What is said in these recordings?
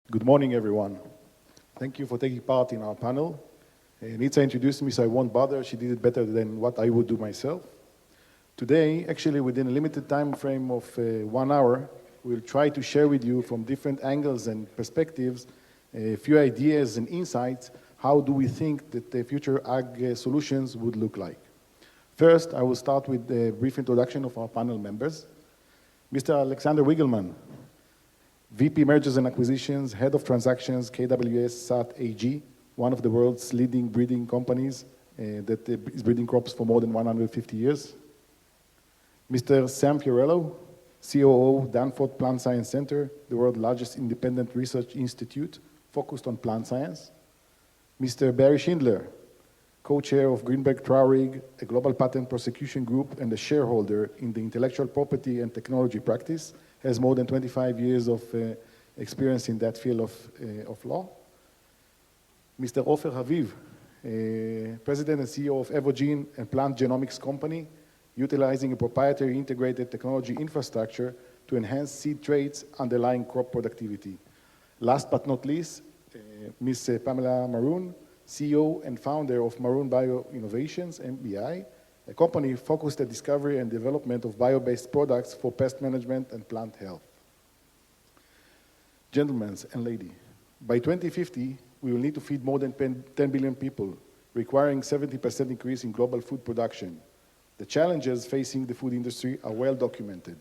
Good morning, everyone. Thank you for taking part in our panel. Nitsa introduced me, so I won't bother. She did it better than what I would do myself. Today, actually within a limited time frame of 1 hour, we'll try to share with you from different angles and perspectives a few ideas and insights. How do we think that the future ag solutions would look like? First, I will start with a brief introduction of our panel members. Mr. Alexander Wiegelmann, VP Mergers and Acquisitions, Head of Transactions, KWS SAAT AG, one of the world's leading breeding companies that is breeding crops for more than 150 years. Mr. Sam Fiorello, COO, Danforth Plant Science Center, the world's largest independent research institute focused on plant science. Mr. Barry Schindler, co-chair of Greenberg Traurig, a global patent prosecution group and a shareholder in the intellectual property and technology practice, has more than 25 years of experience in that field of law. Mr. Ofer Haviv, President and CEO of Evogene, a plant genomics company, utilizing a proprietary integrated technology infrastructure to enhance seed traits underlying crop productivity. Last but not least, Ms. Pamela Marrone, CEO and founder of Marrone Bio Innovations, MBI, a company focused at discovery and development of bio-based products for pest management and plant health. Gentlemen and ladies, by 2050, we will need to feed more than 10 billion people, requiring 70% increase in global food production. The challenges facing the food industry are well documented.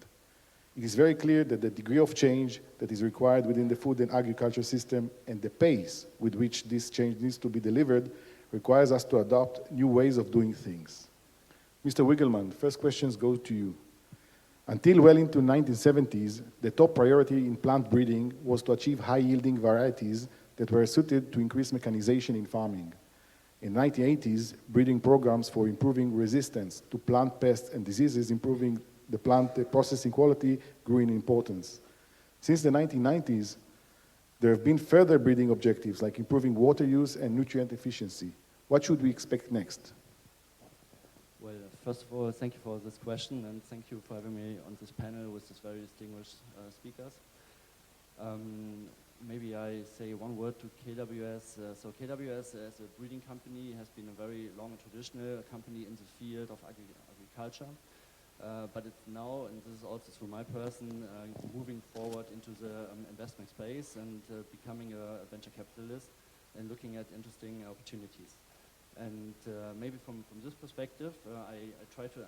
It is very clear that the degree of change that is required within the food and agriculture system and the pace with which this change needs to be delivered requires us to adopt new ways of doing things. Mr. Wiegelmann, first questions go to you. Until well into the 1970s, the top priority in plant breeding was to achieve high-yielding varieties that were suited to increase mechanization in farming. In the 1980s, breeding programs for improving resistance to plant pests and diseases, improving the plant processing quality, grew in importance. Since the 1990s, there have been further breeding objectives like improving water use and nutrient efficiency. What should we expect next? Well, first of all, thank you for this question, and thank you for having me on this panel with these very distinguished speakers. Maybe I say one word to KWS. So KWS as a breeding company has been a very long and traditional company in the field of agriculture. But it's now, and this is also through my person, moving forward into the investment space and becoming a venture capitalist and looking at interesting opportunities. And maybe from this perspective, I try to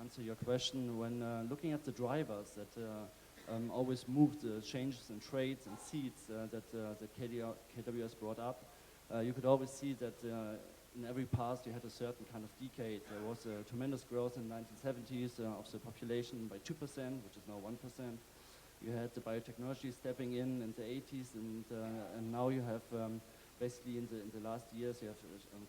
answer your question when looking at the drivers that always move the changes in traits and seeds that KWS brought up. You could always see that in every past you had a certain kind of decade. There was a tremendous growth in the 1970s of the population by 2%, which is now 1%. You had the biotechnology stepping in the 80s, and now you have basically in the last years you have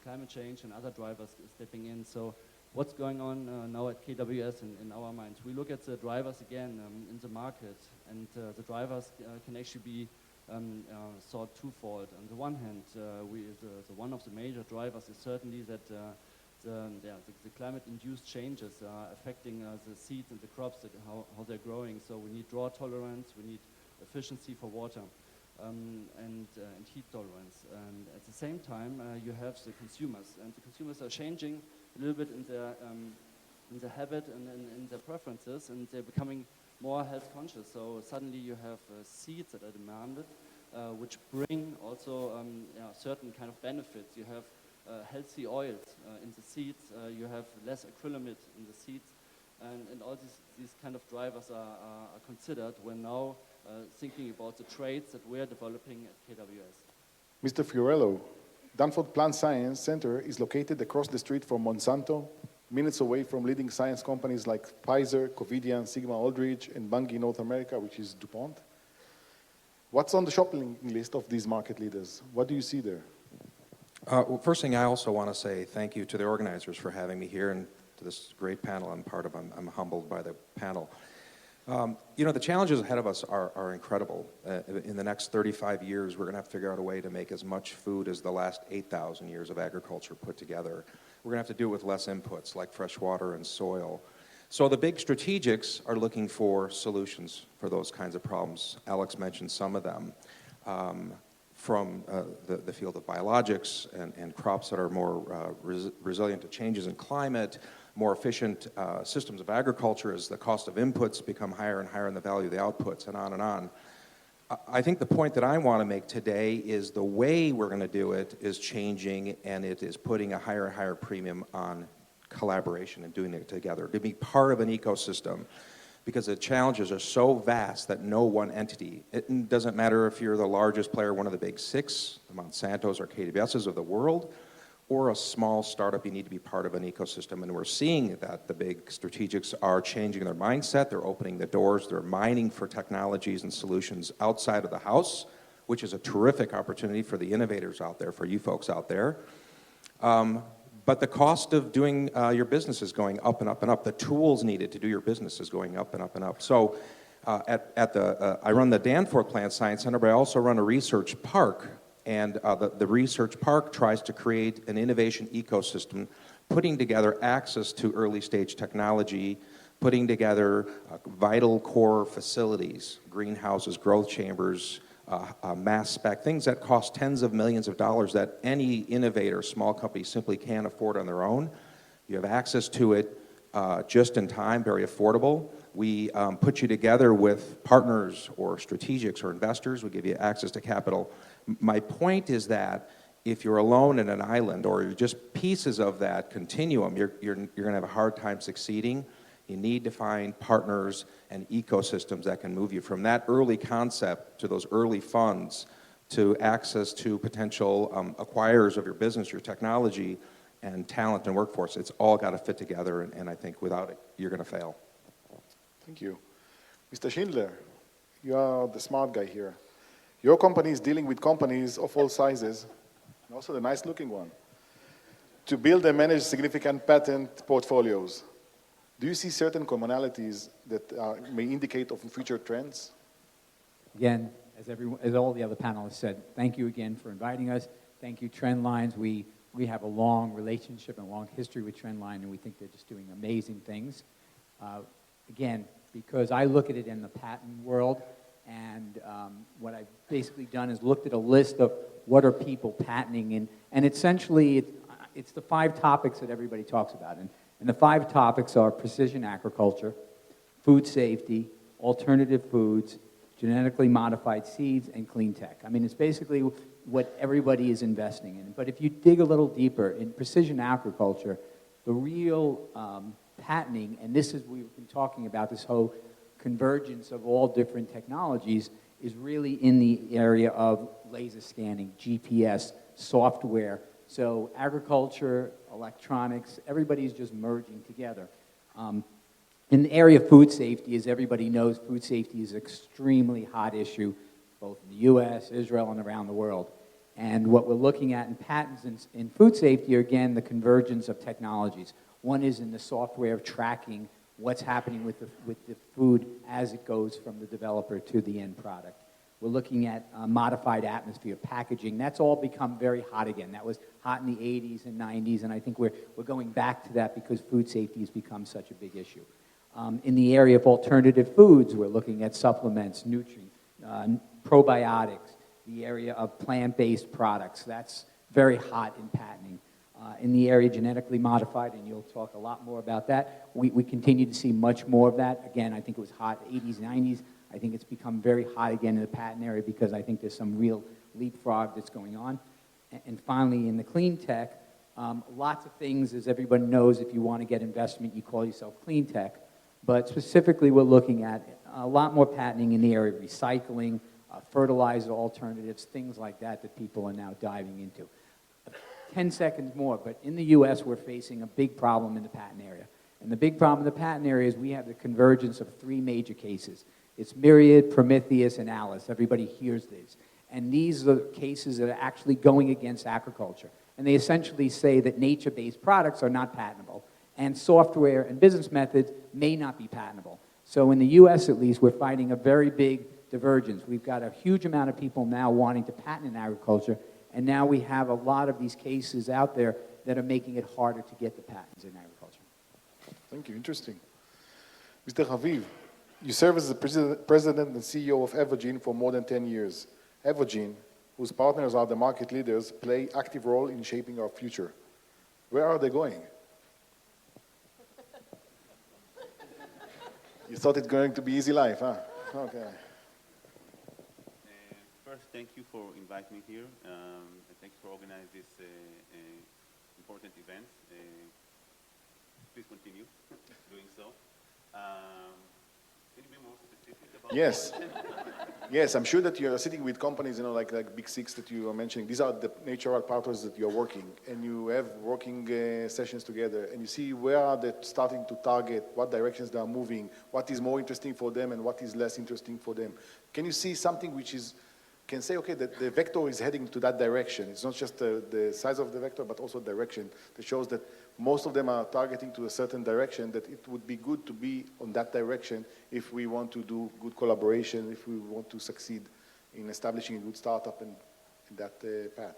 climate change and other drivers stepping in. So what's going on now at KWS in our minds? We look at the drivers again in the market, and the drivers can actually be sort twofold. On the one hand, one of the major drivers is certainly that the climate-induced changes are affecting the seeds and the crops, how they're growing. So we need drought tolerance, we need efficiency for water, and heat tolerance. And at the same time, you have the consumers, and the consumers are changing a little bit in their habit and in their preferences, and they're becoming more health conscious. So suddenly you have seeds that are demanded, which bring also certain kind of benefits. You have healthy oils in the seeds, you have less acrylamide in the seeds, and all these kind of drivers are considered when now thinking about the traits that we're developing at KWS. Mr. Fiorello, Danforth Plant Science Center is located across the street from Monsanto, minutes away from leading science companies like Pfizer, Covidian, Sigma Aldrich, and Bunge in North America, which is DuPont. What's on the shopping list of these market leaders? What do you see there? Well, first thing, I also want to say thank you to the organizers for having me here and to this great panel I'm part of. I'm humbled by the panel. You know, the challenges ahead of us are incredible. In the next 35 years, we're going to have to figure out a way to make as much food as the last 8,000 years of agriculture put together. We're going to have to do it with less inputs like fresh water and soil. So the big strategics are looking for solutions for those kinds of problems. Alex mentioned some of them. from the field of biologics and crops that are more resilient to changes in climate, more efficient systems of agriculture as the cost of inputs become higher and higher and the value of the outputs, and on and on. I think the point that I want to make today is the way we're going to do it is changing, and it is putting a higher and higher premium on collaboration and doing it together, to be part of an ecosystem, because the challenges are so vast that no one entity, it doesn't matter if you're the largest player, one of the big six, the Monsantos or KWSs of the world, or a small startup, you need to be part of an ecosystem. And we're seeing that the big strategics are changing their mindset, they're opening the doors, they're mining for technologies and solutions outside of the house, which is a terrific opportunity for the innovators out there, for you folks out there. But the cost of doing your business is going up and up and up. The tools needed to do your business is going up and up and up. So I run the Danforth Plant Science Center, but I also run a research park. And the research park tries to create an innovation ecosystem, putting together access to early stage technology, putting together vital core facilities, greenhouses, growth chambers, mass spec, things that cost tens of millions of dollars that any innovator, small company simply can't afford on their own. You have access to it just in time, very affordable. We put you together with partners or strategics or investors. We give you access to capital. My point is that if you're alone in an island or you're just pieces of that continuum, you're going to have a hard time succeeding. You need to find partners and ecosystems that can move you from that early concept to those early funds to access to potential acquirers of your business, your technology, and talent and workforce. It's all got to fit together, and I think without it, you're going to fail. Thank you. Mr. Schindler, you are the smart guy here. Your company is dealing with companies of all sizes, and also the nice-looking one, to build and manage significant patent portfolios. Do you see certain commonalities that may indicate of future trends? Again, as all the other panelists said, thank you again for inviting us. Thank you, Trendlines. We have a long relationship and a long history with Trendline, and we think they're just doing amazing things. Again, because I look at it in the patent world, and what I've basically done is looked at a list of what are people patenting, and essentially it's the 5 topics that everybody talks about. And the 5 topics are precision agriculture, food safety, alternative foods, genetically modified seeds, and clean tech. I mean, it's basically what everybody is investing in. But if you dig a little deeper, in precision agriculture, the real patenting, and this is, we've been talking about this whole convergence of all different technologies, is really in the area of laser scanning, GPS, software. So agriculture, electronics, everybody's just merging together. In the area of food safety, as everybody knows, food safety is an extremely hot issue, both in the US, Israel, and around the world. And what we're looking at in patents in food safety are, again, the convergence of technologies. One is in the software of tracking what's happening with the food as it goes from the developer to the end product. We're looking at modified atmosphere packaging. That's all become very hot again. That was hot in the 80s and 90s, and I think we're going back to that because food safety has become such a big issue. In the area of alternative foods, we're looking at supplements, nutrients, probiotics, the area of plant-based products. That's very hot in patenting. In the area genetically modified, and you'll talk a lot more about that, we continue to see much more of that. Again, I think it was hot 80s, 90s. I think it's become very hot again in the patent area because I think there's some real leapfrog that's going on. And finally, in the clean tech, lots of things, as everybody knows, if you want to get investment, you call yourself clean tech. But specifically, we're looking at a lot more patenting in the area of recycling, fertilizer alternatives, things like that that people are now diving into. 10 seconds more, but in the US, we're facing a big problem in the patent area. And the big problem in the patent area is we have the convergence of 3 major cases. It's Myriad, Prometheus, and Alice. Everybody hears these. And these are cases that are actually going against agriculture. And they essentially say that nature-based products are not patentable, and software and business methods may not be patentable. So in the US, at least, we're fighting a very big divergence. We've got a huge amount of people now wanting to patent in agriculture, and now we have a lot of these cases out there that are making it harder to get the patents in agriculture. Thank you. Interesting. Mr. Haviv, you serve as the president and CEO of Evogene for more than 10 years. Evogene, whose partners are the market leaders, play active role in shaping our future. Where are they going? You thought it's going to be easy life, huh? Okay. First, thank you for inviting me here, and thank you for organizing this important event. Please continue doing so. Can you be more specific about Yes. Yes, I'm sure that you're sitting with companies, like Big Six that you are mentioning. These are the natural partners that you're working, and you have working sessions together, and you see where are they starting to target, what directions they are moving, what is more interesting for them, and what is less interesting for them. Can you see something which can say, okay, that the vector is heading to that direction. It's not just the size of the vector, but also direction that shows that most of them are targeting to a certain direction, that it would be good to be on that direction if we want to do good collaboration, if we want to succeed in establishing a good startup in that path.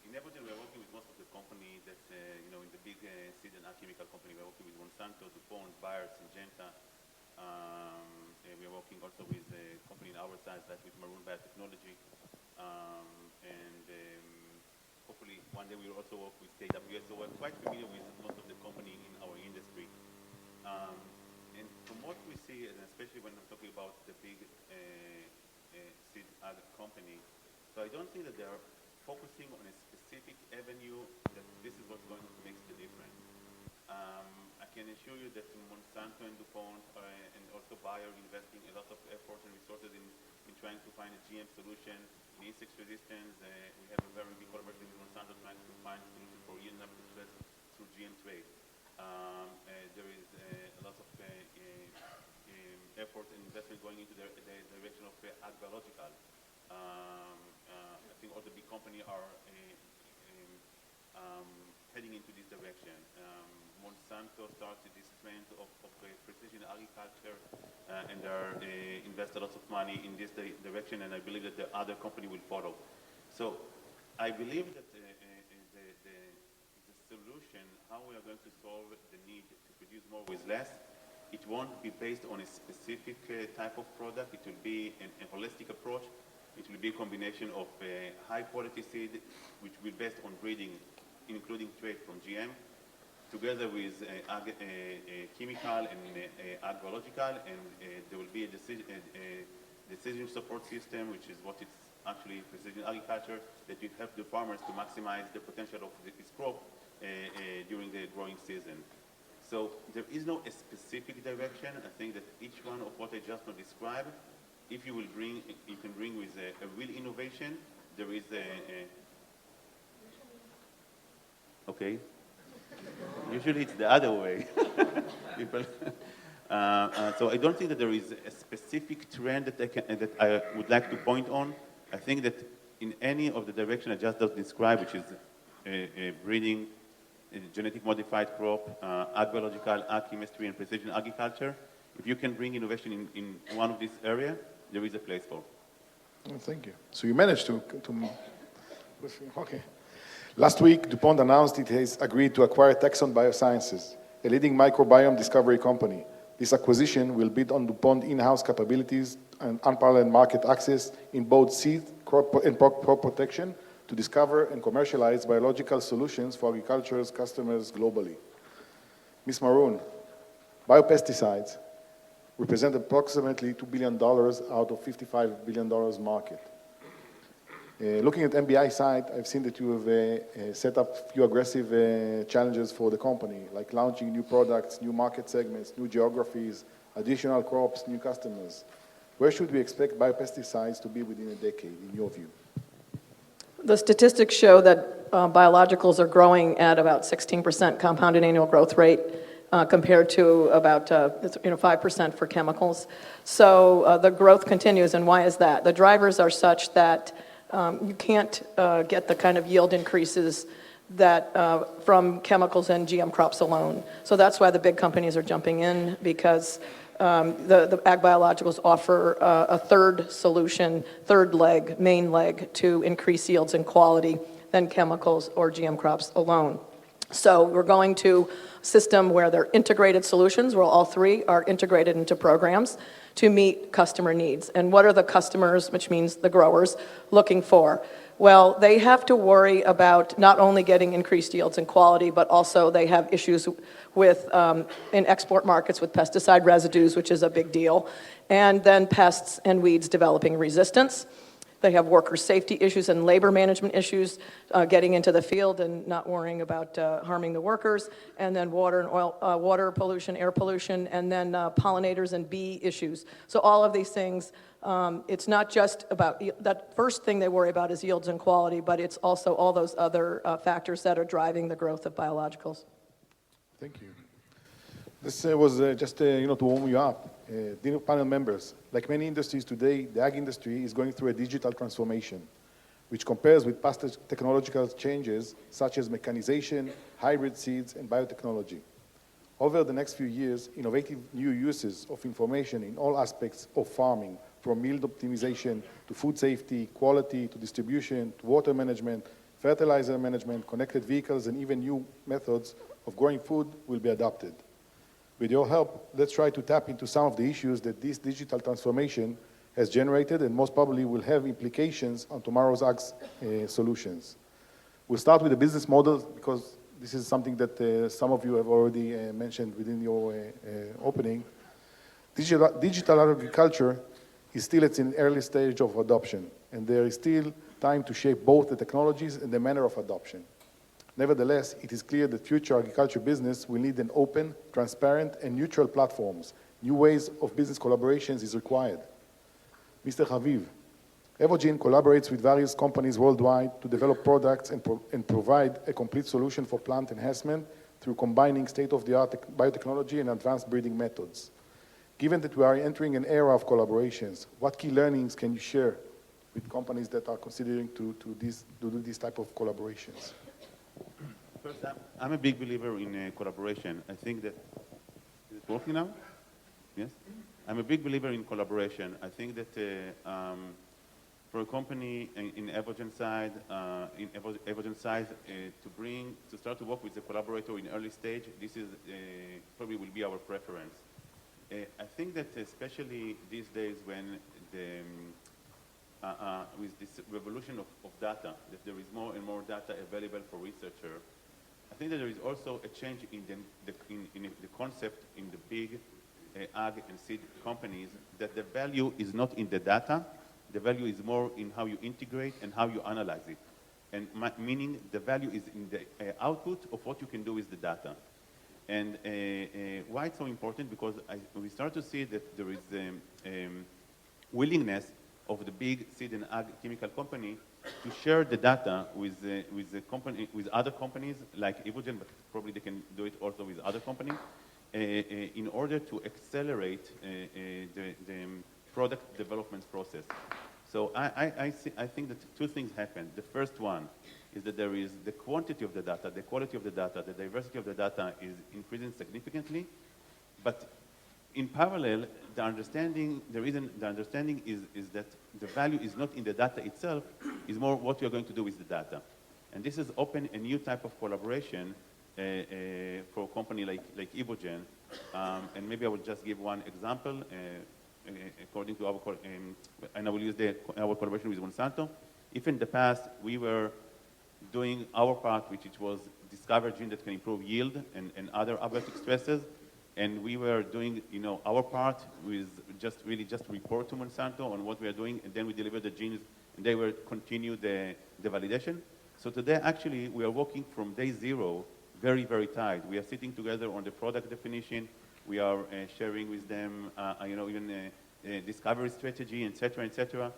In Evogene, we're working with most of the companies that, in the big seed and ag chemical company, we're working with Monsanto, DuPont, Bayer, Syngenta. We are working also with a company in our size, like with Marrone Biotechnology. Hopefully one day we will also work with AgriVest. So we're quite familiar with most of the company in our industry. And from what we see, and especially when I'm talking about the big seed ag company, so I don't think that they are focusing on a specific avenue that this is what's going to make the difference. I can assure you that Monsanto and DuPont and also Bayer are investing a lot of effort and resources in trying to find a GM solution in insect resistance. We have a very big collaboration with Monsanto trying to find a solution for yield and success through GM trade. There is a lot of effort and investment going into the direction of ag biological. I think all the big companies are heading into this direction. Monsanto started this trend of precision agriculture, and they invest a lot of money in this direction, and I believe that the other company will follow. So I believe that the solution, how we are going to solve the need to produce more with less, it won't be based on a specific type of product. It will be a holistic approach. It will be a combination of high-quality seed, which will be based on breeding, including trait from GM, together with chemical and ag biological, and there will be a decision support system, which is what it's actually precision agriculture, that will help the farmers to maximize the potential of this crop during the growing season. So there is no a specific direction. I think that each one of what I just now described, if you can bring with a real innovation, there is okay. Usually it's the other way. People. So I don't think that there is a specific trend that I would like to point on. I think that in any of the direction I just described, which is breeding, genetic modified crop, ag biological, ag chemistry, and precision agriculture, if you can bring innovation in one of these areas, there is a place for. Oh, thank you. So you managed to okay. Last week, DuPont announced it has agreed to acquire Texon Biosciences, a leading microbiome discovery company. This acquisition will build on DuPont in-house capabilities and unparalleled market access in both seed and crop protection to discover and commercialize biological solutions for agriculture's customers globally. Ms. Marrone, biopesticides represent approximately $2 billion out of $55 billion market. Looking at MBI side, I've seen that you have set up a few aggressive challenges for the company, like launching new products, new market segments, new geographies, additional crops, new customers. Where should we expect biopesticides to be within a decade, in your view? The statistics show that biologicals are growing at about 16% compounded annual growth rate compared to about 5% for chemicals. So the growth continues, and why is that? The drivers are such that you can't get the kind of yield increases that from chemicals and GM crops alone. So that's why the big companies are jumping in, because the ag biologicals offer a third solution, main leg to increase yields and quality than chemicals or GM crops alone. So we're going to a system where they're integrated solutions, where all three are integrated into programs to meet customer needs. And what are the customers, which means the growers, looking for? Well, they have to worry about not only getting increased yields and quality, but also they have issues with, in export markets with pesticide residues, which is a big deal, and then pests and weeds developing resistance. They have worker safety issues and labor management issues, getting into the field and not worrying about harming the workers, and then water and oil, water pollution, air pollution, and then pollinators and bee issues. So all of these things, it's not just about, that first thing they worry about is yields and quality, but it's also all those other factors that are driving the growth of biologicals. Thank you. This was just to warm you up. Dear panel members, like many industries today, the ag industry is going through a digital transformation, which compares with past technological changes such as mechanization, hybrid seeds, and biotechnology. Over the next few years, innovative new uses of information in all aspects of farming, from yield optimization to food safety, quality, to distribution, to water management, fertilizer management, connected vehicles, and even new methods of growing food will be adopted. With your help, let's try to tap into some of the issues that this digital transformation has generated and most probably will have implications on tomorrow's ag solutions. We'll start with the business models because this is something that some of you have already mentioned within your opening. Digital agriculture is still at an early stage of adoption, and there is still time to shape both the technologies and the manner of adoption. Nevertheless, it is clear that future agriculture business will need an open, transparent, and neutral platforms. New ways of business collaborations is required. Mr. Haviv, Evogene collaborates with various companies worldwide to develop products and provide a complete solution for plant enhancement through combining state-of-the-art biotechnology and advanced breeding methods. Given that we are entering an era of collaborations, what key learnings can you share with companies that are considering to do this type of collaborations? First, I'm a big believer in collaboration. I think that, is it working now? Yes? I'm a big believer in collaboration. I think that for a company in Evogene side, to start to work with a collaborator in early stage, this is probably will be our preference. I think that especially these days when with this revolution of data, that there is more and more data available for researchers, I think that there is also a change in the concept in the big ag and seed companies, that the value is not in the data, the value is more in how you integrate and how you analyze it. And meaning the value is in the output of what you can do with the data. And why it's so important, because we start to see that there is willingness of the big seed and ag chemical company to share the data with other companies like Evogene, but probably they can do it also with other companies, in order to accelerate the product development process. So I think that two things happen. The first one is that there is the quantity of the data, the quality of the data, the diversity of the data is increasing significantly, but in parallel, the understanding is that the value is not in the data itself, is more what you're going to do with the data. And this has opened a new type of collaboration for a company like Evogene. And maybe I will just give one example. According to our, and I will use our collaboration with Monsanto. If in the past we were doing our part, which it was discover gene that can improve yield and other abiotic stresses, and we were doing, our part with just report to Monsanto on what we are doing, and then we deliver the genes, and they will continue the validation. So today, actually, we are working from day zero, very, very tight. We are sitting together on the product definition. We are sharing with them, even discovery strategy, et cetera, et cetera.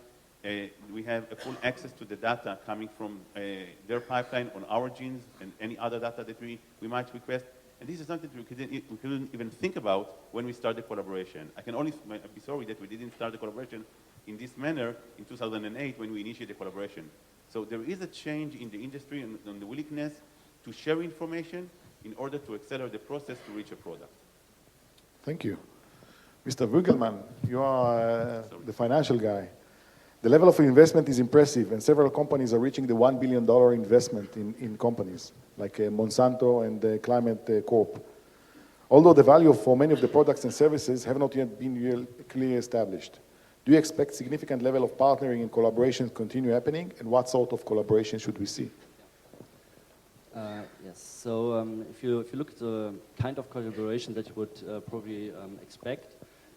We have a full access to the data coming from their pipeline on our genes and any other data that we might request. And this is something that we couldn't even think about when we started the collaboration. I can only be sorry that we didn't start the collaboration in this manner in 2008 when we initiated the collaboration. So there is a change in the industry and the willingness to share information in order to accelerate the process to reach a product. Thank you. Mr. Wiegelmann, you are the financial guy. The level of investment is impressive, and several companies are reaching the $1 billion investment in companies, like Monsanto and Climate Corp. Although the value for many of the products and services have not yet been clearly established. Do you expect significant level of partnering and collaboration to continue happening, and what sort of collaboration should we see? Yes, so if you look at the kind of collaboration that you would probably expect,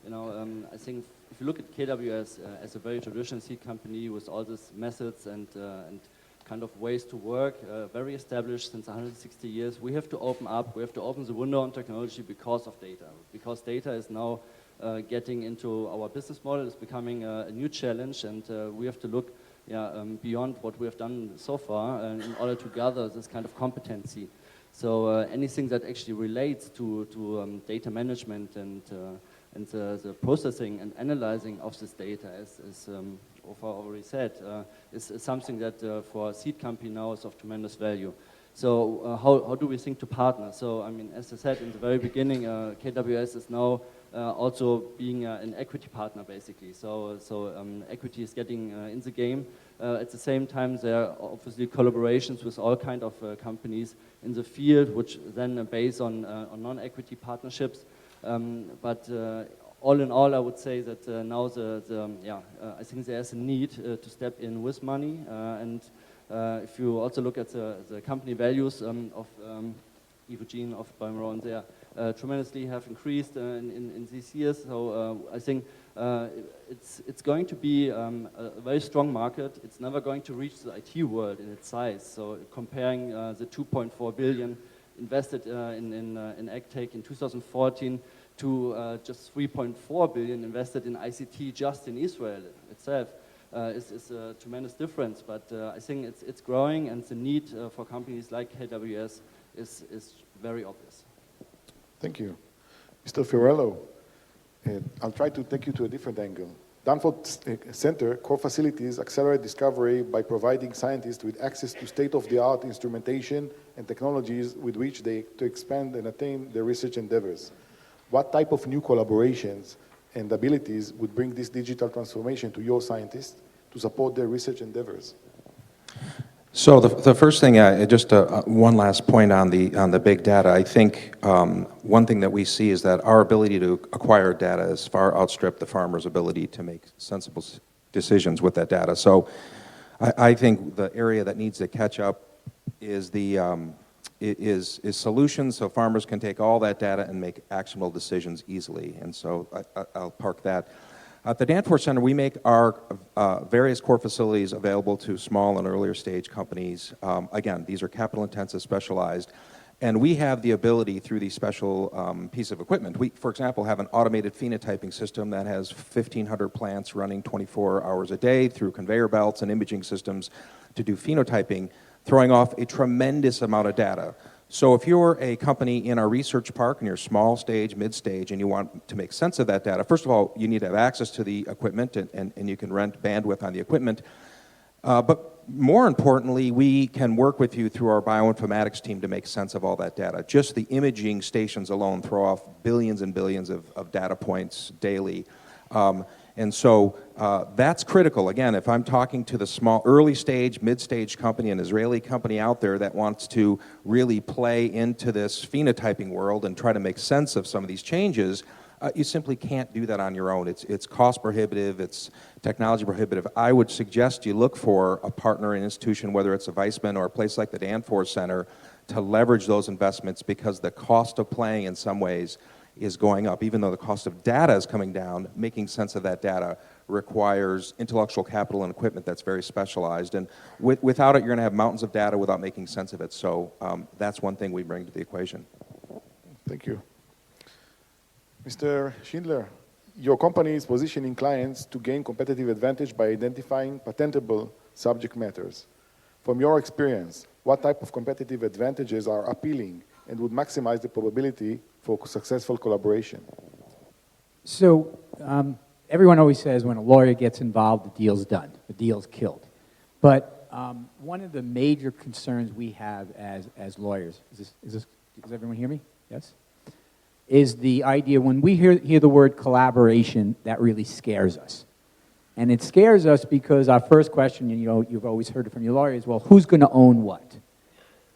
I think if you look at KWS as a very traditional seed company with all these methods and kind of ways to work, very established since 160 years, we have to open up, we have to open the window on technology because of data. Because data is now getting into our business model, it's becoming a new challenge, and we have to look beyond what we have done so far in order to gather this kind of competency. So anything that actually relates to data management and the processing and analyzing of this data, as Ofer already said, is something that for a seed company now is of tremendous value. So how do we think to partner? So I mean, as I said in the very beginning, KWS is now also being an equity partner, basically. So equity is getting in the game. At the same time, there are obviously collaborations with all kinds of companies in the field, which then are based on non-equity partnerships. But all in all, I would say that now I think there's a need to step in with money. And if you also look at the company values of Evogene, of Marrone, they tremendously have increased in these years. So I think it's going to be a very strong market. It's never going to reach the IT world in its size. So comparing the 2.4 billion invested in AgTech in 2014 to just 3.4 billion invested in ICT just in Israel itself is a tremendous difference. But I think it's growing, and the need for companies like KWS is very obvious. Thank you. Mr. Fiorello, I'll try to take you to a different angle. Danforth Center core facilities accelerate discovery by providing scientists with access to state-of-the-art instrumentation and technologies with which to expand and attain their research endeavors. What type of new collaborations and abilities would bring this digital transformation to your scientists to support their research endeavors? So the first thing, just one last point on the big data. I think one thing that we see is that our ability to acquire data has far outstripped the farmer's ability to make sensible decisions with that data. So I think the area that needs to catch up is is solutions, so farmers can take all that data and make actionable decisions easily. And so I'll park that. At the Danforth Center, we make our various core facilities available to small and earlier stage companies. Again, these are capital intensive, specialized, and we have the ability through these special piece of equipment. We, for example, have an automated phenotyping system that has 1,500 plants running 24 hours a day through conveyor belts and imaging systems to do phenotyping, throwing off a tremendous amount of data. So if you're a company in our research park and you're small stage, mid stage, and you want to make sense of that data, first of all, you need to have access to the equipment, and you can rent bandwidth on the equipment. But more importantly, we can work with you through our bioinformatics team to make sense of all that data. Just the imaging stations alone throw off billions and billions of data points daily. And so that's critical. Again, if I'm talking to the small, early stage, mid-stage company, an Israeli company out there that wants to really play into this phenotyping world and try to make sense of some of these changes, you simply can't do that on your own. It's cost prohibitive, it's technology prohibitive. I would suggest you look for a partner, an institution, whether it's a Weizmann or a place like the Danforth Center, to leverage those investments, because the cost of playing in some ways is going up. Even though the cost of data is coming down, making sense of that data requires intellectual capital and equipment that's very specialized. And without it, you're going to have mountains of data without making sense of it. So that's one thing we bring to the equation. Thank you. Mr. Schindler, your company is positioning clients to gain competitive advantage by identifying patentable subject matters. From your experience, what type of competitive advantages are appealing and would maximize the probability for successful collaboration? So everyone always says when a lawyer gets involved, the deal's done, the deal's killed. But one of the major concerns we have as lawyers, does everyone hear me? Yes? Is the idea when we hear the word collaboration, that really scares us. And it scares us because our first question, you know, you've always heard it from your lawyers, well, who's going to own what?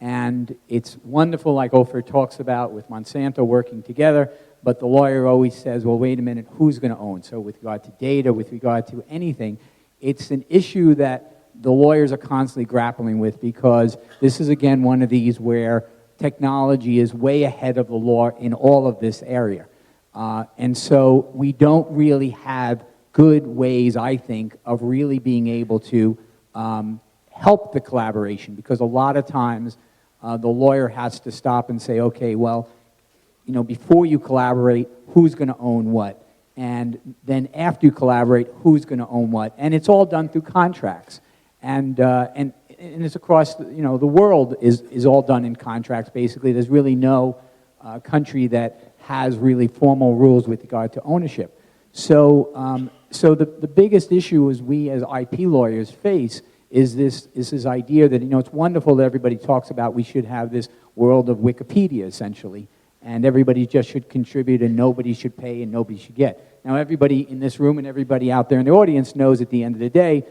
And it's wonderful, like Ofer talks about, with Monsanto working together, but the lawyer always says, well, wait a minute, who's going to own? So with regard to data, with regard to anything, it's an issue that the lawyers are constantly grappling with, because this is, again, one of these where technology is way ahead of the law in all of this area. And so we don't really have good ways, I think, of really being able to help the collaboration, because a lot of times the lawyer has to stop and say, okay, well, you know, before you collaborate, who's going to own what? And then after you collaborate, who's going to own what? And it's all done through contracts. And it's across, you know, the world is all done in contracts, basically. There's really no country that has really formal rules with regard to ownership. So, so the biggest issue is we as IP lawyers face is this idea that, you know, it's wonderful that everybody talks about we should have this world of Wikipedia, essentially, and everybody just should contribute and nobody should pay and nobody should get. Now, everybody in this room and everybody out there in the audience knows at the end of the day,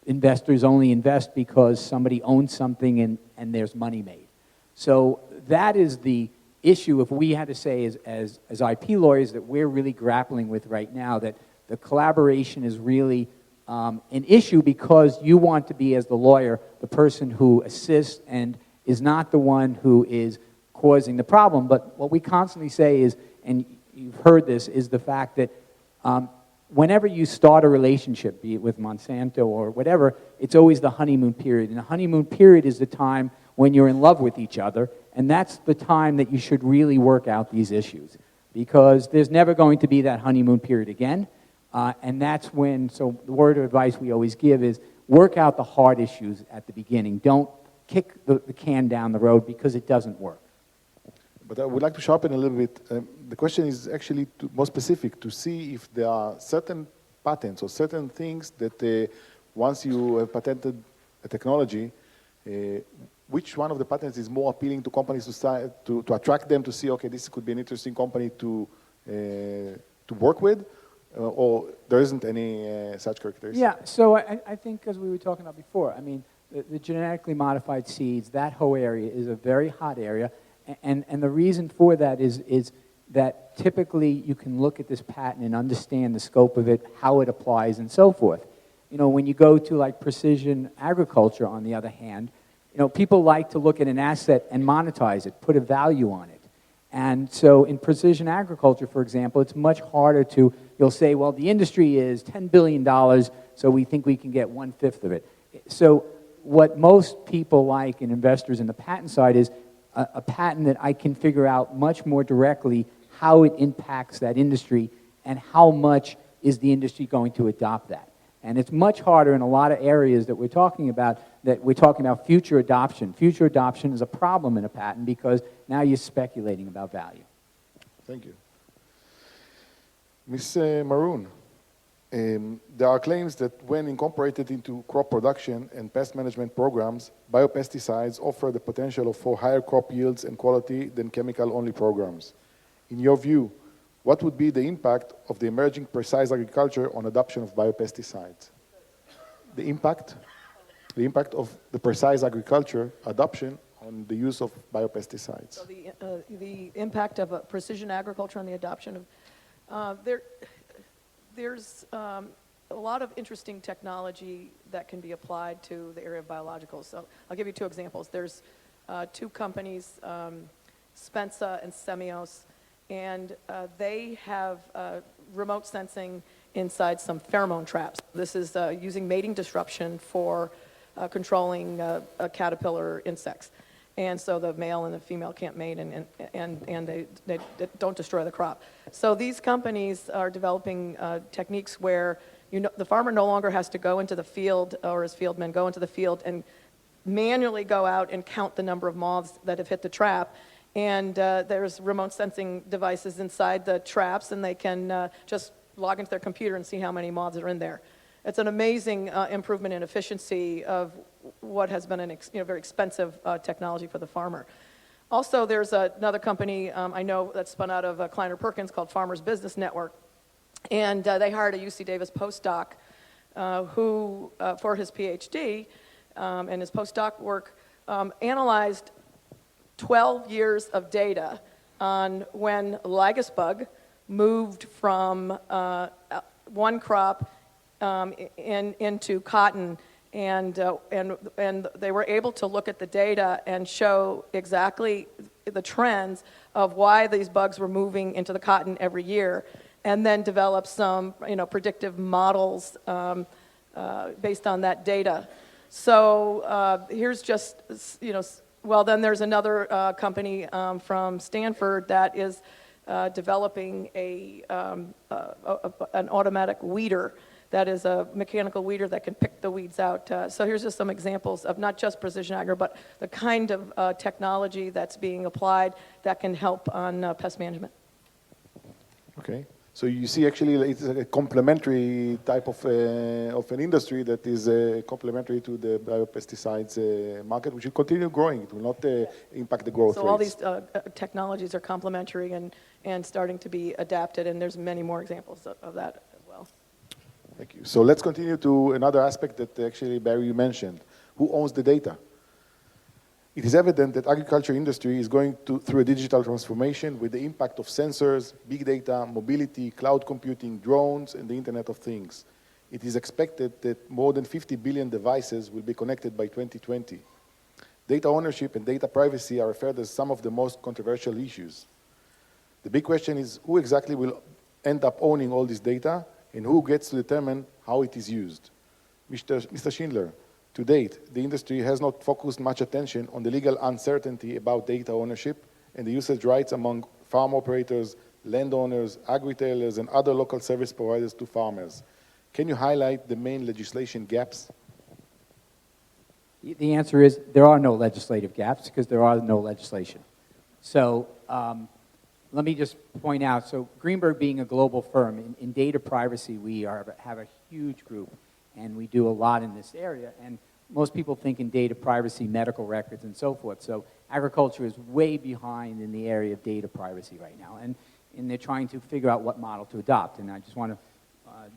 investors only invest because somebody owns something and there's money made. So that is the issue, if we had to say as IP lawyers, that we're really grappling with right now, that the collaboration is really an issue, because you want to be, as the lawyer, the person who assists and is not the one who is causing the problem. But what we constantly say is, and you've heard this, is the fact that whenever you start a relationship, be it with Monsanto or whatever, it's always the honeymoon period. And the honeymoon period is the time when you're in love with each other, and that's the time that you should really work out these issues, because there's never going to be that honeymoon period again. And that's when, so the word of advice we always give is work out the hard issues at the beginning. Don't kick the can down the road, because it doesn't work. But I would like to sharpen a little bit. The question is actually more specific, to see if there are certain patents or certain things that once you have patented a technology, which one of the patents is more appealing to companies to attract them to see, okay, this could be an interesting company to work with, or there isn't any such characteristics? Yeah, so I think, as we were talking about before, I mean, the genetically modified seeds, that whole area is a very hot area. And the reason for that is that typically you can look at this patent and understand the scope of it, how it applies, and so forth. You know, when you go to like precision agriculture, on the other hand, you know, people like to look at an asset and monetize it, put a value on it. And so in precision agriculture, for example, it's much harder to, you'll say, well, the industry is $10 billion, so we think we can get 1/5 of it. So what most people like, and investors in the patent side, is a patent that I can figure out much more directly how it impacts that industry and how much is the industry going to adopt that. And it's much harder in a lot of areas that we're talking about future adoption. Future adoption is a problem in a patent, because now you're speculating about value. Thank you. Ms. Marrone, there are claims that when incorporated into crop production and pest management programs, biopesticides offer the potential for higher crop yields and quality than chemical-only programs. In your view, what would be the impact of the emerging precise agriculture on adoption of biopesticides? The impact of the precise agriculture adoption on the use of biopesticides. So the impact of precision agriculture on the adoption of, there's a lot of interesting technology that can be applied to the area of biologicals. So I'll give you two examples. There's two companies, Spensa and Semios, and they have remote sensing inside some pheromone traps. This is using mating disruption for controlling caterpillar insects. And so the male and the female can't mate, and they don't destroy the crop. So these companies are developing techniques where the farmer no longer has to go into the field, or his fieldmen go into the field and manually go out and count the number of moths that have hit the trap. And there's remote sensing devices inside the traps, and they can just log into their computer and see how many moths are in there. It's an amazing improvement in efficiency of what has been a very expensive technology for the farmer. Also, there's another company I know that spun out of Kleiner Perkins called Farmers Business Network, and they hired a UC Davis postdoc who, for his PhD and his postdoc work, analyzed 12 years of data on when lygus bug moved from one crop into cotton, and they were able to look at the data and show exactly the trends of why these bugs were moving into the cotton every year, and then develop some predictive models based on that data. So here's just well, then there's another company from Stanford that is developing an automatic weeder. That is a mechanical weeder that can pick the weeds out. So here's just some examples of not just precision agri, but the kind of technology that's being applied that can help on pest management. Okay. So you see, actually, it's a complementary type of an industry that is complementary to the biopesticides market, which will continue growing. It will not impact the growth rates. So all these technologies are complementary and starting to be adapted, and there's many more examples of that as well. Thank you. So let's continue to another aspect that actually Barry mentioned. Who owns the data? It is evident that agriculture industry is going through a digital transformation with the impact of sensors, big data, mobility, cloud computing, drones, and the Internet of Things. It is expected that more than 50 billion devices will be connected by 2020. Data ownership and data privacy are referred as some of the most controversial issues. The big question is who exactly will end up owning all this data and who gets to determine how it is used. Mr. Schindler, to date, the industry has not focused much attention on the legal uncertainty about data ownership and the usage rights among farm operators, landowners, agri-retailers, and other local service providers to farmers. Can you highlight the main legislation gaps? The answer is there are no legislative gaps because there are no legislation. So let me just point out, so Greenberg being a global firm, in data privacy we have a huge group, and we do a lot in this area. And most people think in data privacy, medical records, and so forth. So agriculture is way behind in the area of data privacy right now. And they're trying to figure out what model to adopt. And I just want to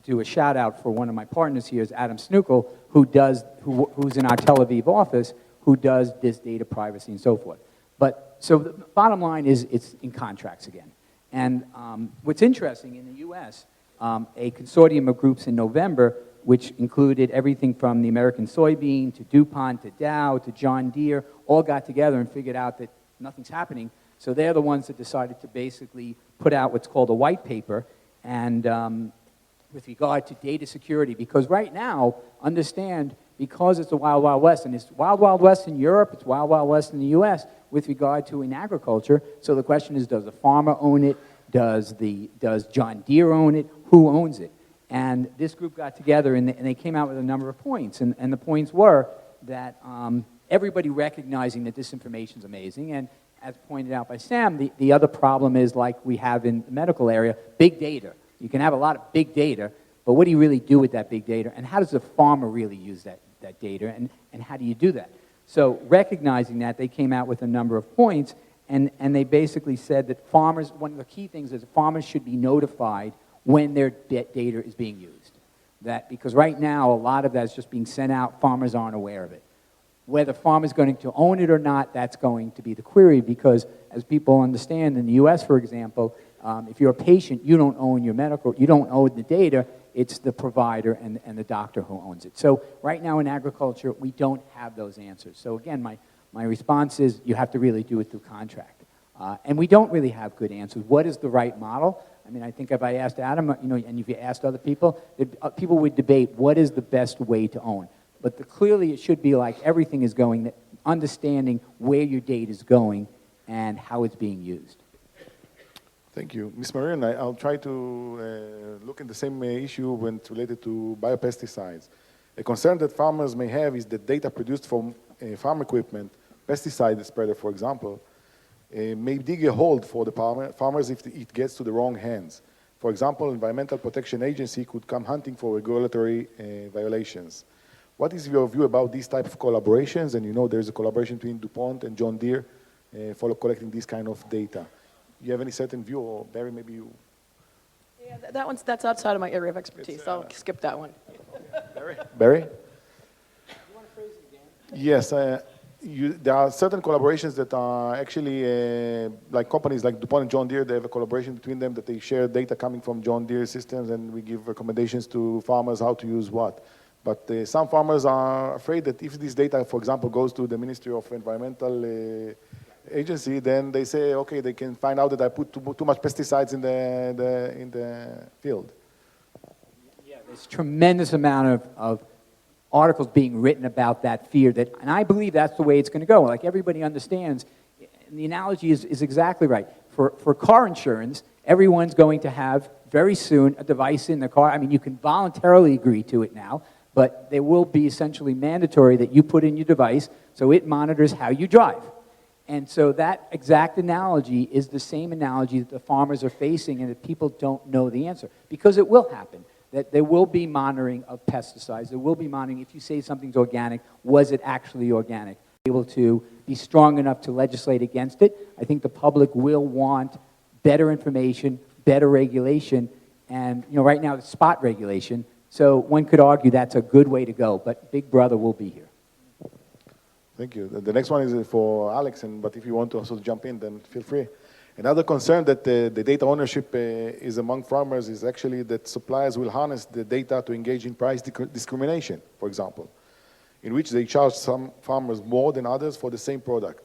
do a shout out for one of my partners here is Adam Snukel, who's in our Tel Aviv office, who does this data privacy and so forth. But so the bottom line is it's in contracts again. And what's interesting in the U.S., a consortium of groups in November, which included everything from the American soybean to DuPont to Dow to John Deere, all got together and figured out that nothing's happening. So they're the ones that decided to basically put out what's called a white paper and with regard to data security. Because right now, understand, because it's the Wild Wild West, and it's Wild Wild West in Europe, it's Wild Wild West in the U.S. with regard to in agriculture. So the question is, does the farmer own it? Does John Deere own it? Who owns it? And this group got together and they came out with a number of points. And the points were that everybody recognizing that this information is amazing. And as pointed out by Sam, the other problem is, like we have in the medical area, big data. You can have a lot of big data, but what do you really do with that big data? And how does the farmer really use that data? And how do you do that? So recognizing that, they came out with a number of points. And they basically said that farmers, one of the key things is farmers should be notified when their data is being used. Because right now, a lot of that is just being sent out, farmers aren't aware of it. Whether farmers are going to own it or not, that's going to be the query, because as people understand, in the US, for example, if you're a patient, you don't own your you don't own the data, it's the provider and the doctor who owns it. So right now in agriculture, we don't have those answers. So again, my response is you have to really do it through contract. And we don't really have good answers. What is the right model? I mean, I think if I asked Adam, and if you asked other people, people would debate what is the best way to own. But clearly it should be like everything is going, that understanding where your data is going and how it's being used. Thank you. Ms. Marrone, I'll try to look at the same issue when it's related to biopesticides. A concern that farmers may have is that data produced from farm equipment, pesticide spreader, for example, may dig a hole for the farmers if it gets to the wrong hands. For example, Environmental Protection Agency could come hunting for regulatory violations. What is your view about these type of collaborations? And there's a collaboration between DuPont and John Deere for collecting this kind of data. Do you have any certain view, or Barry, maybe you? Yeah, that's outside of my area of expertise. I'll skip that one. Barry? Yes, there are certain collaborations that are actually like companies like DuPont and John Deere. They have a collaboration between them that they share data coming from John Deere systems, and we give recommendations to farmers how to use what. But some farmers are afraid that if this data, for example, goes to the Ministry of Environmental Agency, then they say, okay, they can find out that I put too much pesticides in the field. Yeah, there's tremendous amount of articles being written about that fear, and I believe that's the way it's going to go. Like everybody understands, and the analogy is exactly right. For car insurance, everyone's going to have very soon a device in the car. I mean, you can voluntarily agree to it now, but there will be essentially mandatory that you put in your device so it monitors how you drive. And so that exact analogy is the same analogy that the farmers are facing and that people don't know the answer, because it will happen. That there will be monitoring of pesticides. There will be monitoring. If you say something's organic, was it actually organic? Able to be strong enough to legislate against it. I think the public will want better information, better regulation, and right now it's spot regulation. So one could argue that's a good way to go, but Big Brother will be here. Thank you. The next one is for Alex, but if you want to also jump in, then feel free. Another concern that the data ownership is among farmers is actually that suppliers will harness the data to engage in price discrimination, for example, in which they charge some farmers more than others for the same product.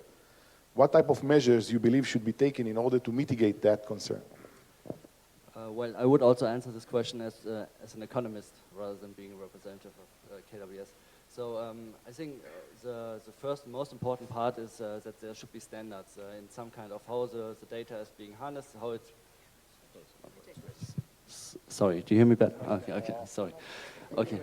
What type of measures you believe should be taken in order to mitigate that concern? Well, I would also answer this question as an economist rather than being a representative of KWS. So I think the first most important part is that there should be standards in some kind of how the data is being harnessed, how it's... Sorry, do you hear me better? Okay, sorry. Okay.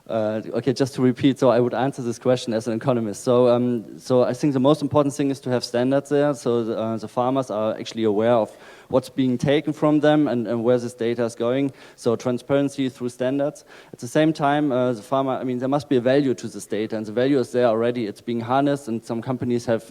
Okay, just to repeat, so I would answer this question as an economist. So I think the most important thing is to have standards there, so the farmers are actually aware of what's being taken from them and where this data is going. So transparency through standards. At the same time, the farmer, I mean, there must be a value to this data, and the value is there already. It's being harnessed, and some companies have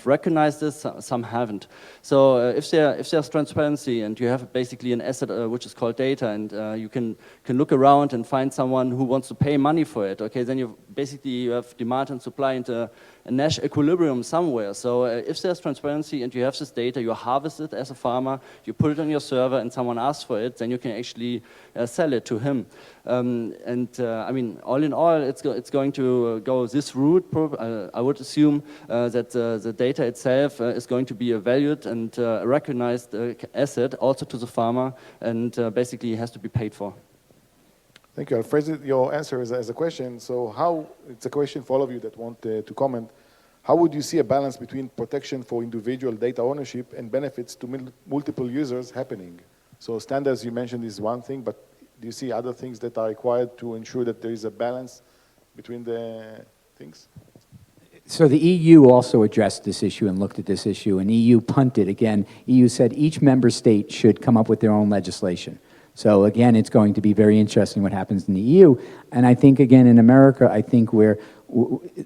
recognized this, some haven't. So if there's transparency, and you have basically an asset which is called data, and you can look around and find someone who wants to pay money for it, okay, then you have demand and supply into a Nash equilibrium somewhere. So if there's transparency and you have this data, you harvest it as a farmer, you put it on your server and someone asks for it, then you can actually sell it to him. I mean, all in all, it's going to go this route. I would assume that the data itself is going to be a valued and recognized asset also to the farmer, and basically has to be paid for. Thank you. I'll phrase your answer as a question. So it's a question for all of you that want to comment. How would you see a balance between protection for individual data ownership and benefits to multiple users happening? So standards you mentioned is one thing, but do you see other things that are required to ensure that there is a balance between the things? So the EU also addressed this issue and looked at this issue, and EU punted. Again, EU said each member state should come up with their own legislation. So again, it's going to be very interesting what happens in the EU. And I think, again, in America, I think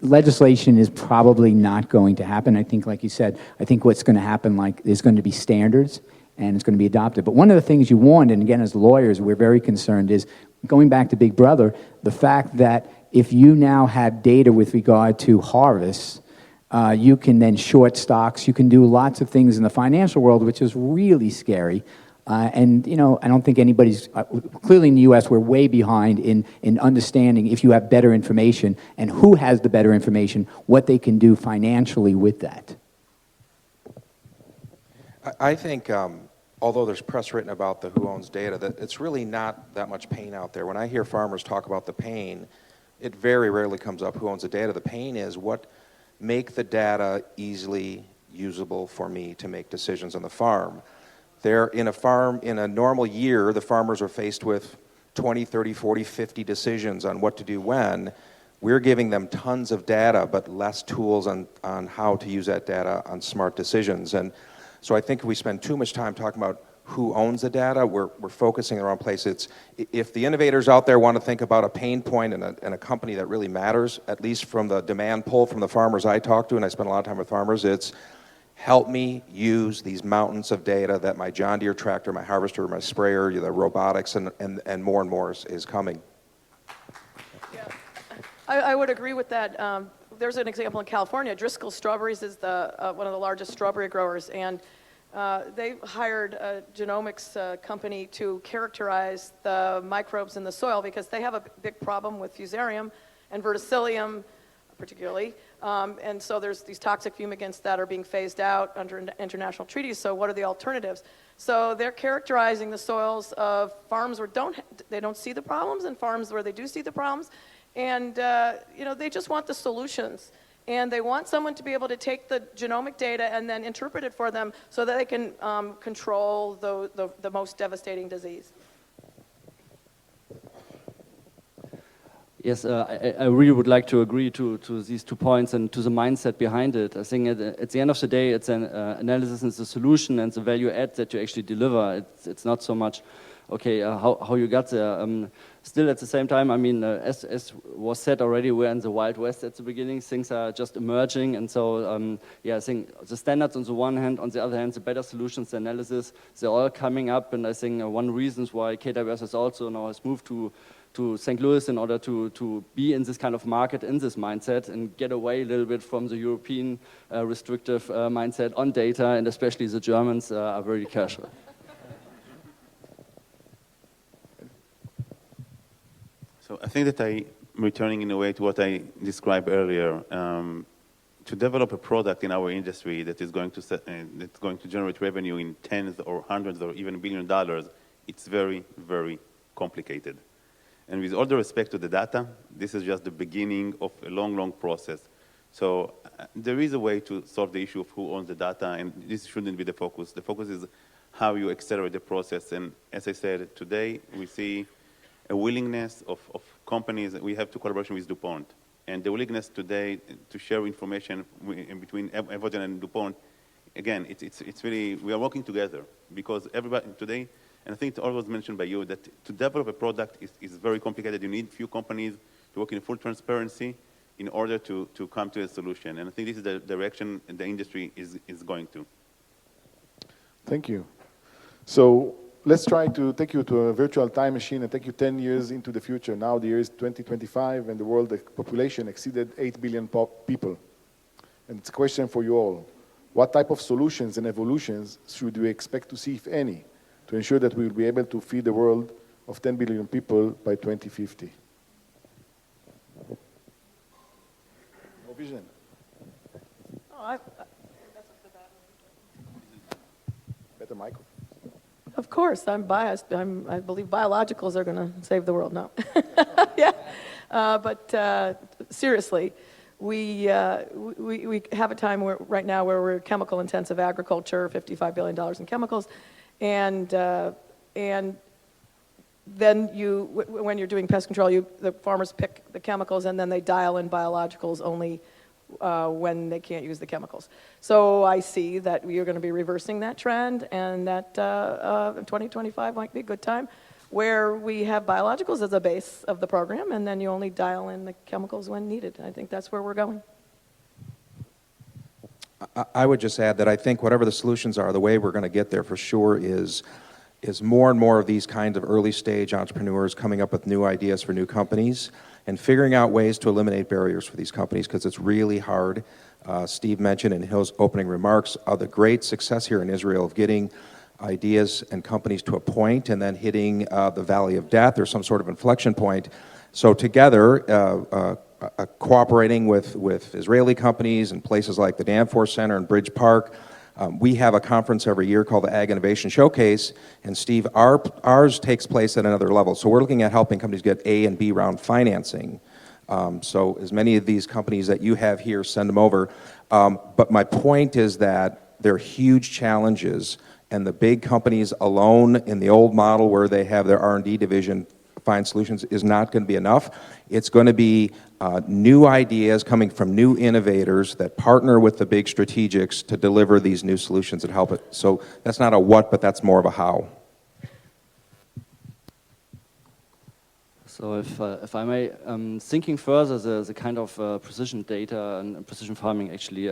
legislation is probably not going to happen. I think, like you said, I think what's going to happen, there's going to be standards, and it's going to be adopted. But one of the things you warned, and again, as lawyers, we're very concerned, is going back to Big Brother, the fact that if you now have data with regard to harvests, you can then short stocks, you can do lots of things in the financial world, which is really scary. And, I don't think anybody's, clearly in the U.S., we're way behind in understanding if you have better information and who has the better information, what they can do financially with that. I think, although there's press written about the who owns data, that it's really not that much pain out there. When I hear farmers talk about the pain, it very rarely comes up who owns the data. The pain is what make the data easily usable for me to make decisions on the farm. In a normal year, the farmers are faced with 20, 30, 40, 50 decisions on what to do when. We're giving them tons of data, but less tools on how to use that data on smart decisions. And so I think if we spend too much time talking about who owns the data, we're focusing in the wrong place. If the innovators out there want to think about a pain point in a company that really matters, at least from the demand pull from the farmers I talk to, and I spend a lot of time with farmers, help me use these mountains of data that my John Deere tractor, my harvester, my sprayer, the robotics, and more is coming. Yeah, I would agree with that. There's an example in California. Driscoll Strawberries is one of the largest strawberry growers, and they hired a genomics company to characterize the microbes in the soil because they have a big problem with fusarium and verticillium particularly. And so there's these toxic fumigants that are being phased out under international treaties. So what are the alternatives? So they're characterizing the soils of farms where they don't see the problems and farms where they do see the problems. And they just want the solutions. And they want someone to be able to take the genomic data and then interpret it for them so that they can control the most devastating disease. Yes, I really would like to agree to these 2 points and to the mindset behind it. I think at the end of the day, it's an analysis and the solution and the value add that you actually deliver. It's not so much, okay, how you got there. Still, at the same time, I mean, as was said already, we're in the Wild West at the beginning. Things are just emerging, and so, I think the standards on the one hand, on the other hand, the better solutions, the analysis, they're all coming up, and I think one reason why KWS has also now has moved to St. Louis in order to be in this kind of market, in this mindset, and get away a little bit from the European restrictive mindset on data, and especially the Germans are very casual. So I think that I'm returning in a way to what I described earlier. To develop a product in our industry that is going to generate revenue in tens or hundreds or even $1 billion, it's very, very complicated. And with all the respect to the data, this is just the beginning of a long, long process. So there is a way to solve the issue of who owns the data, and this shouldn't be the focus. The focus is how you accelerate the process. And as I said, today we see a willingness of companies. We have 2 collaborations with DuPont. And the willingness today to share information in between Evogene and DuPont, again, it's really, we are working together because everybody today, and I think it's always mentioned by you, that to develop a product is very complicated. You need few companies to work in full transparency in order to come to a solution. And I think this is the direction the industry is going to. Thank you. So let's try to take you to a virtual time machine and take you 10 years into the future. Now the year is 2025 and the world population exceeded 8 billion people. And it's a question for you all. What type of solutions and evolutions should we expect to see, if any, to ensure that we will be able to feed the world of 10 billion people by 2050? No vision. Oh, Better microphone. of course, I'm biased. I believe biologicals are going to save the world. No. Yeah. But seriously, we have a time right now where we're chemical intensive agriculture, $55 billion in chemicals. And then when you're doing pest control, the farmers pick the chemicals and then they dial in biologicals only when they can't use the chemicals. So I see that we are going to be reversing that trend, and that 2025 might be a good time where we have biologicals as a base of the program, and then you only dial in the chemicals when needed. I think that's where we're going. I would just add that I think whatever the solutions are, the way we're going to get there for sure is more and more of these kinds of early stage entrepreneurs coming up with new ideas for new companies and figuring out ways to eliminate barriers for these companies, because it's really hard. Steve mentioned in his opening remarks the great success here in Israel of getting ideas and companies to a point and then hitting the valley of death or some sort of inflection point. So together, cooperating with Israeli companies and places like the Danforth Center and Bridge Park. We have a conference every year called the Ag Innovation Showcase, and Steve, ours takes place at another level. So we're looking at helping companies get A and B round financing. So as many of these companies that you have here, send them over. But my point is that there are huge challenges, and the big companies alone in the old model where they have their R&D division find solutions is not going to be enough. It's going to be new ideas coming from new innovators that partner with the big strategics to deliver these new solutions that help it. So that's not a what, but that's more of a how. So if I may, thinking further, the kind of precision data and precision farming actually,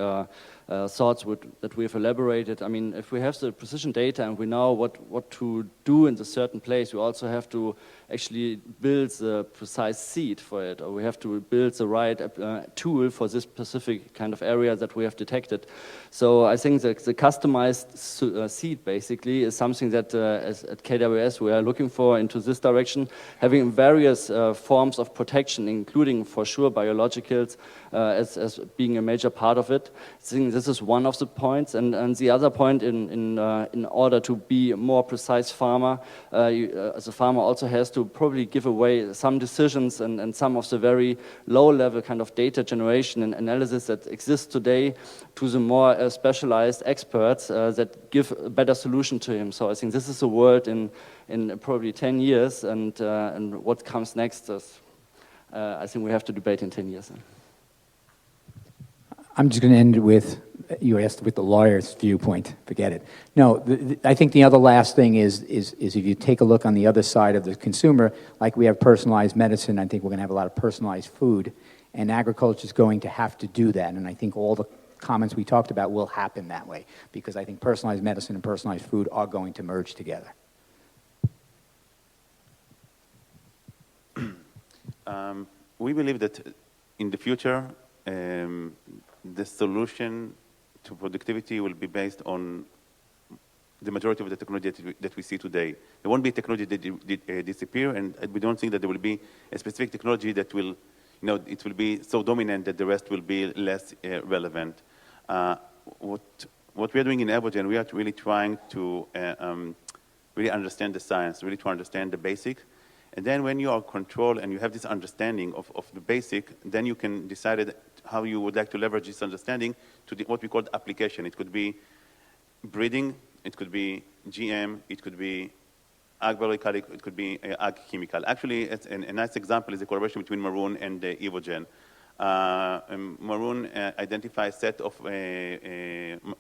thoughts that we have elaborated. I mean, if we have the precision data and we know what to do in a certain place, we also have to actually build the precise seed for it, or we have to build the right tool for this specific kind of area that we have detected. So I think that the customized seed basically is something that at KWS we are looking for into this direction, having various forms of protection, including for sure biologicals as being a major part of it. I think this is one of the points, and the other point in order to be a more precise farmer, as a farmer also has to probably give away some decisions and some of the very low-level kind of data generation and analysis that exists today to the more specialized experts that give a better solution to him. So I think this is a world in probably 10 years, and what comes next is, I think we have to debate in 10 years. I'm just going to end with, you asked with the lawyer's viewpoint, forget it. No, I think the other last thing is if you take a look on the other side of the consumer, like we have personalized medicine, I think we're going to have a lot of personalized food, and agriculture is going to have to do that, and I think all the comments we talked about will happen that way, because I think personalized medicine and personalized food are going to merge together. We believe that in the future, the solution to productivity will be based on the majority of the technology that we see today. There won't be a technology that disappear, and we don't think that there will be a specific technology that will, it will be so dominant that the rest will be less relevant. What we are doing in Evogene, we are really trying to really understand the science, really to understand the basic. And then when you are controlled and you have this understanding of the basic, then you can decide how you would like to leverage this understanding to what we call application. It could be breeding, it could be GM, it could be ag biological, it could be ag chemical. Actually, it's a nice example is the collaboration between Marrone and Evogene. Marrone identified a set of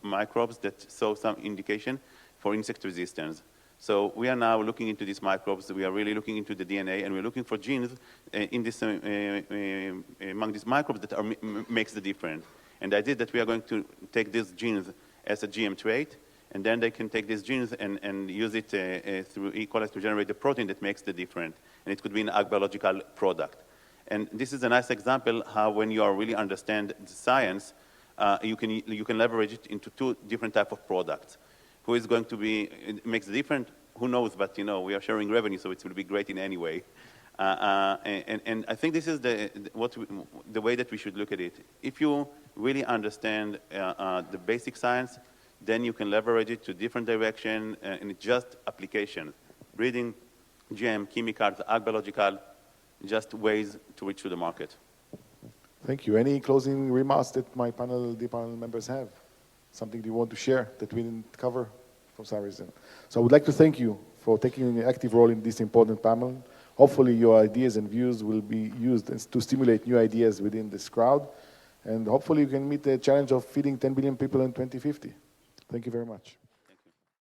microbes that show some indication for insect resistance. So we are now looking into these microbes. We are really looking into the DNA, and we're looking for genes in this among these microbes that makes the difference. And the idea that we are going to take these genes as a GM trait, and then they can take these genes and use it through E. coli to generate the protein that makes the difference. And it could be an ag biological product. And this is a nice example how when you are really understand the science, you can leverage it into two different types of products. Who is going to be, it makes a difference, who knows, but we are sharing revenue, so it will be great in any way. And I think this is the way that we should look at it. If you really understand the basic science, then you can leverage it to different direction, and it's just application. Breeding, GM, chemicals, ag biological, just ways to reach to the market. Thank you. Any closing remarks that the panel members have? Something you want to share that we didn't cover for some reason. So I would like to thank you for taking an active role in this important panel. Hopefully your ideas and views will be used to stimulate new ideas within this crowd. And hopefully you can meet the challenge of feeding 10 billion people in 2050. Thank you very much.